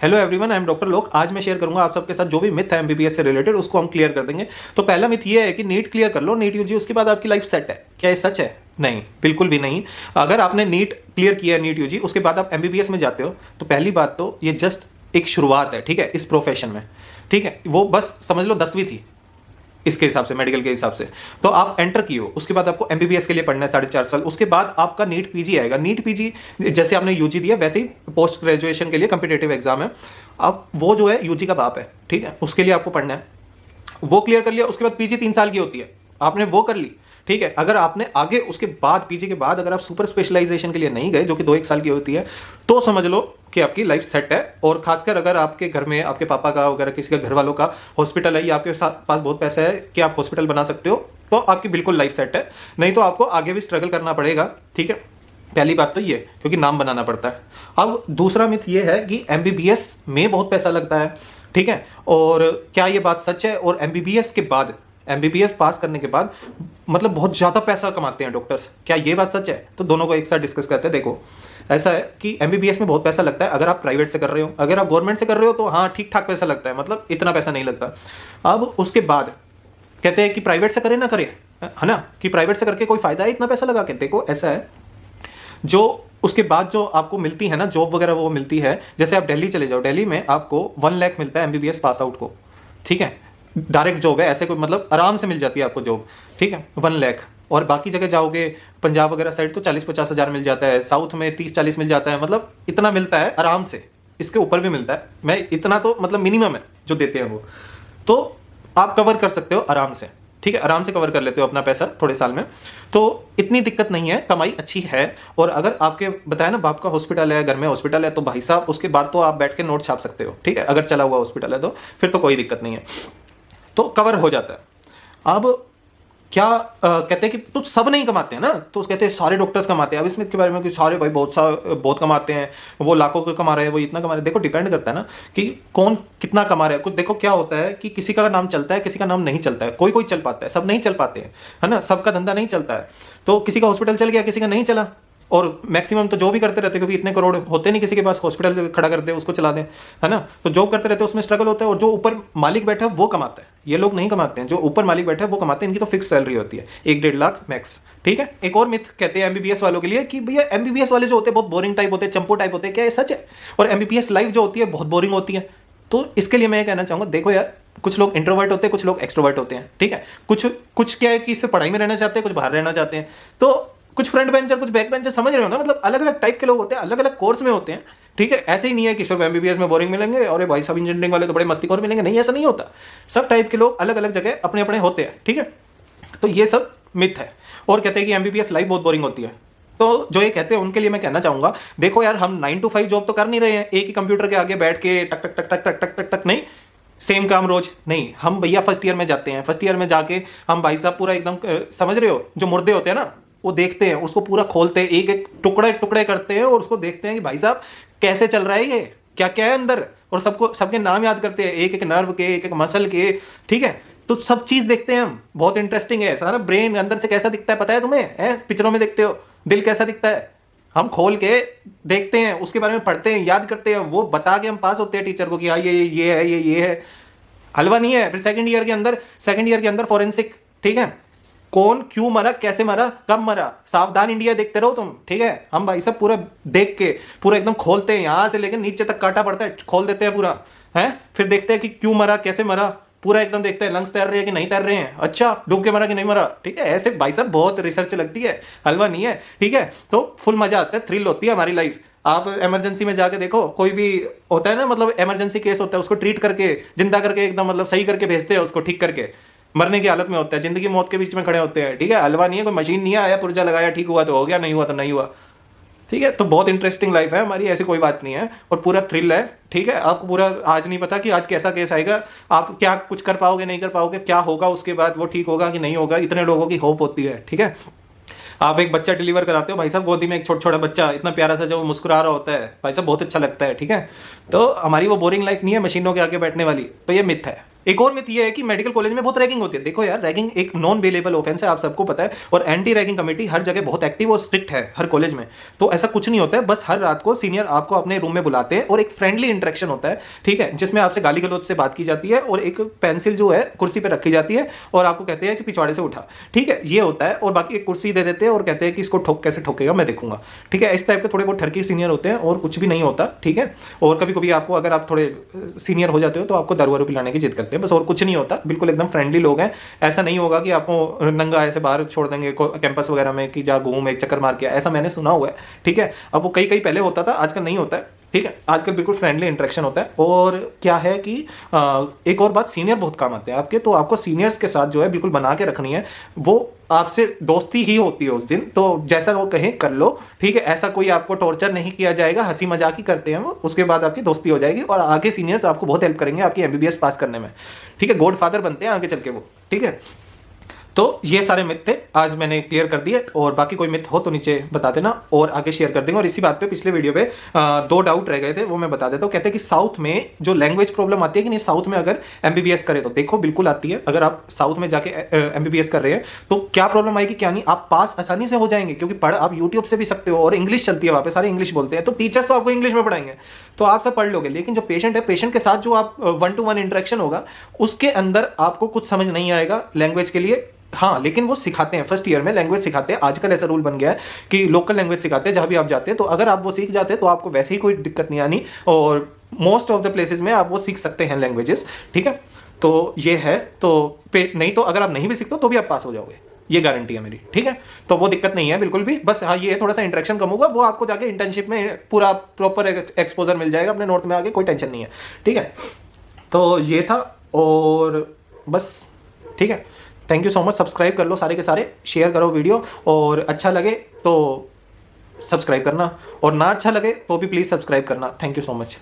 Hello everyone, I am doctor लोक। आज मैं शेयर करूंगा आप सबके साथ जो भी मिथ है एमबीबीएस से रिलेटेड, उसको हम क्लियर कर देंगे। तो पहला मिथ ये है कि नीट क्लियर कर लो, नीट यूजी, उसके बाद आपकी लाइफ सेट है। क्या ये सच है? नहीं, बिल्कुल भी नहीं। अगर आपने नीट क्लियर किया है, नीट यूजी, उसके बाद आप एमबीबीएस में जाते हो, तो पहली बात तो ये जस्ट एक शुरुआत है, ठीक है, इस प्रोफेशन में। ठीक है, वो बस समझ लो 10वीं थी इसके हिसाब से, मेडिकल के हिसाब से। तो आप एंटर किए हो, उसके बाद आपको एमबीबीएस के लिए पढ़ना है 4.5 साल। उसके बाद आपका नीट पीजी आएगा। नीट पीजी जैसे आपने यूजी दिया, वैसे ही पोस्ट ग्रेजुएशन के लिए कम्पिटेटिव एग्जाम है। अब वो जो है यूजी का बाप है, ठीक है, उसके लिए आपको पढ़ना है। वो क्लियर कर लिया, उसके बाद पीजी 3 साल की होती है, आपने वो कर ली। ठीक है, अगर आपने आगे उसके बाद पीजी के बाद अगर आप सुपर स्पेशलाइजेशन के लिए नहीं गए, जो कि 2-1 साल की होती है, तो समझ लो कि आपकी लाइफ सेट है। और खासकर अगर आपके घर में आपके पापा का वगैरह किसी का घर वालों का हॉस्पिटल है या आपके पास बहुत पैसा है कि आप हॉस्पिटल बना सकते हो, तो आपकी बिल्कुल लाइफ सेट है। नहीं तो आपको आगे भी स्ट्रगल करना पड़ेगा। ठीक है, पहली बात तो ये, क्योंकि नाम बनाना पड़ता है। अब दूसरा मिथ ये है कि एमबीबीएस में बहुत पैसा लगता है। ठीक है, और क्या ये बात सच है? और एमबीबीएस के बाद, एमबीबीएस पास करने के बाद मतलब बहुत ज़्यादा पैसा कमाते हैं डॉक्टर्स, क्या ये बात सच है? तो दोनों को एक साथ डिस्कस करते हैं। देखो, ऐसा है कि एमबीबीएस में बहुत पैसा लगता है अगर आप प्राइवेट से कर रहे हो। अगर आप गवर्नमेंट से कर रहे हो तो हाँ, ठीक ठाक पैसा लगता है, मतलब इतना पैसा नहीं लगता। अब उसके बाद कहते हैं कि प्राइवेट से करें ना करें, है ना, कि प्राइवेट से करके कोई फायदा है इतना पैसा लगा के? देखो, ऐसा है, जो उसके बाद जो आपको मिलती है ना जॉब वगैरह, वो मिलती है। जैसे आप दिल्ली चले जाओ, दिल्ली में आपको 1 लाख मिलता है एमबीबीएस पास आउट को। ठीक है, डायरेक्ट जॉब है, ऐसे कोई मतलब आराम से मिल जाती है आपको जॉब। ठीक है, 1 लाख। और बाकी जगह जाओगे पंजाब वगैरह साइड तो 40-50 हज़ार मिल जाता है, साउथ में 30-40 मिल जाता है, मतलब इतना मिलता है आराम से। इसके ऊपर भी मिलता है, मैं इतना तो मतलब मिनिमम है जो देते हैं वो। तो आप कवर कर सकते हो आराम से। ठीक है, आराम से कवर कर लेते हो अपना पैसा थोड़े साल में, तो इतनी दिक्कत नहीं है, कमाई अच्छी है। और अगर आपके बताया ना बाप का हॉस्पिटल है, घर में हॉस्पिटल है, तो भाई साहब उसके बाद तो आप बैठ के नोट छाप सकते हो। ठीक है, अगर चला हुआ हॉस्पिटल है तो फिर तो कोई दिक्कत नहीं है, तो कवर हो जाता है। अब क्या कहते हैं कि तो सब नहीं कमाते हैं ना, तो कहते हैं सारे डॉक्टर्स कमाते हैं। अब इसमें के बारे में कि सारे भाई बहुत कमाते हैं, वो लाखों के कमा रहे हैं, वो इतना कमा रहे हैं। देखो, डिपेंड करता है ना कि कौन कितना कमा रहा है। कुछ देखो क्या होता है कि किसी का नाम चलता है, किसी का नाम नहीं चलता है। कोई कोई चल पाता है, सब नहीं चल पाते हैं, है ना, सबका धंधा नहीं चलता है। तो किसी का हॉस्पिटल चल गया, किसी का नहीं चला। और मैक्सिमम तो जॉब भी करते रहते हैं, क्योंकि इतने करोड़ होते नहीं किसी के पास हॉस्पिटल खड़ा कर दे उसको चला दें, है ना। तो जॉब करते रहते हैं, उसमें स्ट्रगल होता है। और जो ऊपर मालिक बैठा है वो कमाता है, ये लोग नहीं कमाते हैं। जो ऊपर मालिक बैठा है वो कमाते हैं, इनकी तो फिक्स सैलरी होती है 1-1.5 लाख मैक्स। ठीक है, एक और मिथ कहते हैं एमबीबीएस वालों के लिए कि भैया एमबीबीएस वाले जो होते हैं बहुत बोरिंग टाइप होते हैं, चंपू टाइप होते हैं। क्या ये सच है? और एमबीबीएस लाइफ जो होती है बहुत बोरिंग होती है? तो इसके लिए मैं ये कहना चाहूँगा, देखो यार, कुछ लोग इंट्रोवर्ट होते हैं, कुछ लोग एक्सट्रोवर्ट होते हैं। ठीक है, कुछ क्या है कि इससे पढ़ाई में रहना चाहते हैं, कुछ बाहर रहना चाहते हैं। तो कुछ फ्रंट बेंचर, कुछ बैक बेंचर, समझ रहे हो ना, मतलब अलग अलग टाइप के लोग होते हैं, अलग अलग कोर्स में होते हैं। ठीक है, ऐसे ही नहीं है कि सिर्फ एमबीबीएस में बोरिंग मिलेंगे और भाई सब इंजीनियरिंग वाले तो बड़े मस्तीखोर मिलेंगे, नहीं, ऐसा नहीं होता। सब टाइप के लोग अलग अलग जगह अपने अपने होते हैं। ठीक है, तो ये सब मिथ है। और कहते हैं कि एमबीबीएस लाइफ बहुत बोरिंग होती है, तो जो ये कहते हैं उनके लिए मैं कहना चाहूंगा, देखो यार, हम 9 to 5 जॉब तो कर नहीं रहे हैं, एक ही कंप्यूटर के आगे बैठ के टक टक टक टक टक टक टक टक, नहीं, सेम काम रोज नहीं। हम भैया फर्स्ट ईयर में जाते हैं, फर्स्ट ईयर में जाके हम भाई साहब पूरा एकदम समझ रहे हो, जो मुर्दे होते हैं ना, वो देखते हैं, उसको पूरा खोलते हैं, एक एक टुकड़े टुकड़े करते हैं और उसको देखते हैं कि भाई साहब कैसे चल रहा है, ये क्या क्या है अंदर। और सबको सबके नाम याद करते हैं, एक एक नर्व के, एक एक मसल के। ठीक है, तो सब चीज़ देखते हैं हम, बहुत इंटरेस्टिंग है। सारा ब्रेन अंदर से कैसा दिखता है पता है तुम्हें? है, पिक्चरों में देखते हो दिल कैसा दिखता है, हम खोल के देखते हैं, उसके बारे में पढ़ते हैं, याद करते हैं, वो बता के हम पास होते हैं टीचर को कि हाँ ये है, ये है। हलवा नहीं है। फिर सेकंड ईयर के अंदर फॉरेंसिक। ठीक है, कौन क्यों मरा, कैसे मरा, कब मरा, सावधान इंडिया देखते रहो तुम। ठीक है, हम भाई सब पूरा देख के पूरा एकदम खोलते हैं, यहाँ से लेकर नीचे तक काटा पड़ता है, खोल देते हैं पूरा, है। फिर देखते हैं कि क्यों मरा, कैसे मरा, पूरा एकदम देखते हैं, लंग्स तैर रहे हैं कि नहीं तैर रहे हैं, अच्छा डूब के मरा कि नहीं मरा। ठीक है, ऐसे भाई साहब बहुत रिसर्च लगती है, हलवा नहीं है। ठीक है, तो फुल मजा आता है, थ्रिल होती है हमारी लाइफ। आप इमरजेंसी में जाके देखो, कोई भी होता है ना, मतलब इमरजेंसी केस होता है, उसको ट्रीट करके जिंदा करके एकदम मतलब सही करके भेजते हैं उसको, ठीक करके, मरने की हालत में होता है, जिंदगी मौत के बीच में खड़े होते हैं। ठीक है, हलवा नहीं है, कोई मशीन नहीं है, आया पुर्जा लगाया, ठीक हुआ तो हो गया, नहीं हुआ तो नहीं हुआ। ठीक है, तो बहुत इंटरेस्टिंग लाइफ है हमारी, ऐसी कोई बात नहीं है। और पूरा थ्रिल है। ठीक है, आपको पूरा आज नहीं पता कि आज कैसा केस आएगा, आप क्या कुछ कर पाओगे, नहीं कर पाओगे, क्या होगा उसके बाद, वो ठीक होगा कि नहीं होगा, इतने लोगों की होप होती है। ठीक है, आप एक बच्चा डिलीवर कराते हो भाई साहब, गोदी में एक छोटा बच्चा इतना प्यारा सा, जो वो मुस्कुरा रहा होता है भाई साहब, बहुत अच्छा लगता है। ठीक है, तो हमारी वो बोरिंग लाइफ नहीं है मशीनों के आगे बैठने वाली, तो ये मिथ है। एक और मिथ ये है कि मेडिकल कॉलेज में बहुत रैगिंग होती है। देखो यार, रैगिंग एक नॉन बेलेबल ऑफेंस है, आप सबको पता है, और एंटी रैगिंग कमेटी हर जगह बहुत एक्टिव और स्ट्रिक्ट है हर कॉलेज में। तो ऐसा कुछ नहीं होता है, बस हर रात को सीनियर आपको अपने रूम में बुलाते हैं और एक फ्रेंडली इंटरेक्शन होता है, ठीक है, जिसमें आपसे गाली गलौज से बात की जाती है और एक पेंसिल जो है कुर्सी पर रखी जाती है और आपको कहते हैं कि पिछवाड़े से उठा, ठीक है, ये होता है। और बाकी एक कुर्सी दे देते हैं और कहते हैं कि इसको कैसे ठोकेगा मैं देखूंगा, ठीक है। इस टाइप के थोड़े बहुत ठरकी सीनियर होते हैं और कुछ भी नहीं होता, ठीक है। और कभी कभी आपको, अगर आप थोड़े सीनियर हो जाते हो तो आपको दारू वारू पिलाने की जिद करते हैं, बस, और कुछ नहीं होता। बिल्कुल एकदम फ्रेंडली लोग हैं। ऐसा नहीं होगा कि आपको नंगा ऐसे बाहर छोड़ देंगे कैंपस वगैरह में कि जा घूम एक चक्कर मार के, ऐसा मैंने सुना हुआ है, ठीक है। अब वो कई पहले होता था, आजकल नहीं होता है, ठीक है। आजकल बिल्कुल फ्रेंडली इंटरेक्शन होता है। और क्या है कि एक और बात, सीनियर बहुत काम आते हैं आपके, तो आपको सीनियर्स के साथ जो है बिल्कुल बना के रखनी है। वो आपसे दोस्ती ही होती है उस दिन, तो जैसा वो कहें कर लो, ठीक है। ऐसा कोई आपको टॉर्चर नहीं किया जाएगा, हंसी मजाक ही करते हैं वो, उसके बाद आपकी दोस्ती हो जाएगी और आगे सीनियर्स आपको बहुत हेल्प करेंगे आपकी एमबीबीएस पास करने में, ठीक है। गॉड फादर बनते हैं आगे चल के वो, ठीक है। तो ये सारे मिथ थे, आज मैंने क्लियर कर दिए। और बाकी कोई मिथ हो तो नीचे बता देना और आगे शेयर कर देंगे। और इसी बात पे पिछले वीडियो पे 2 डाउट रह गए थे, वो मैं बता देता हूँ। कहते हैं कि साउथ में जो लैंग्वेज प्रॉब्लम आती है कि नहीं, साउथ में अगर एमबीबीएस करे तो देखो बिल्कुल आती है। अगर आप साउथ में जाके एमबीबीएस कर रहे हैं तो क्या प्रॉब्लम आएगी क्या नहीं, आप पास आसानी से हो जाएंगे, क्योंकि पढ़ आप यूट्यूब से भी सकते हो और इंग्लिश चलती है वहाँ पे, सारे इंग्लिश बोलते हैं, तो टीचर्स तो आपको इंग्लिश में पढ़ाएंगे, तो आप सब पढ़ लोगे। लेकिन जो पेशेंट है, पेशेंट के साथ जो आप 1-to-1 इंटरेक्शन होगा, उसके अंदर आपको कुछ समझ नहीं आएगा लैंग्वेज के लिए। हाँ, लेकिन वो सिखाते हैं, फर्स्ट ईयर में लैंग्वेज सिखाते हैं। आजकल ऐसा रूल बन गया है कि लोकल लैंग्वेज सिखाते हैं जहाँ भी आप जाते हैं, तो अगर आप वो सीख जाते हैं तो आपको वैसे ही कोई दिक्कत नहीं आनी, और मोस्ट ऑफ द प्लेसेस में आप वो सीख सकते हैं लैंग्वेजेस, ठीक है। तो ये है, तो नहीं तो अगर आप नहीं भी सीखते तो भी आप पास हो जाओगे, ये गारंटी है मेरी, ठीक है। तो वो दिक्कत नहीं है बिल्कुल भी, बस हाँ ये थोड़ा सा इंटरेक्शन कम होगा, वो आपको जाके इंटर्नशिप में पूरा प्रॉपर एक्सपोजर मिल जाएगा अपने नॉर्थ में आगे, कोई टेंशन नहीं है, ठीक है। तो ये था, और बस, ठीक है। Thank you so much. Subscribe कर लो सारे के सारे, शेयर करो वीडियो, और अच्छा लगे तो सब्सक्राइब करना, और ना अच्छा लगे तो भी प्लीज़ सब्सक्राइब करना। Thank you so much.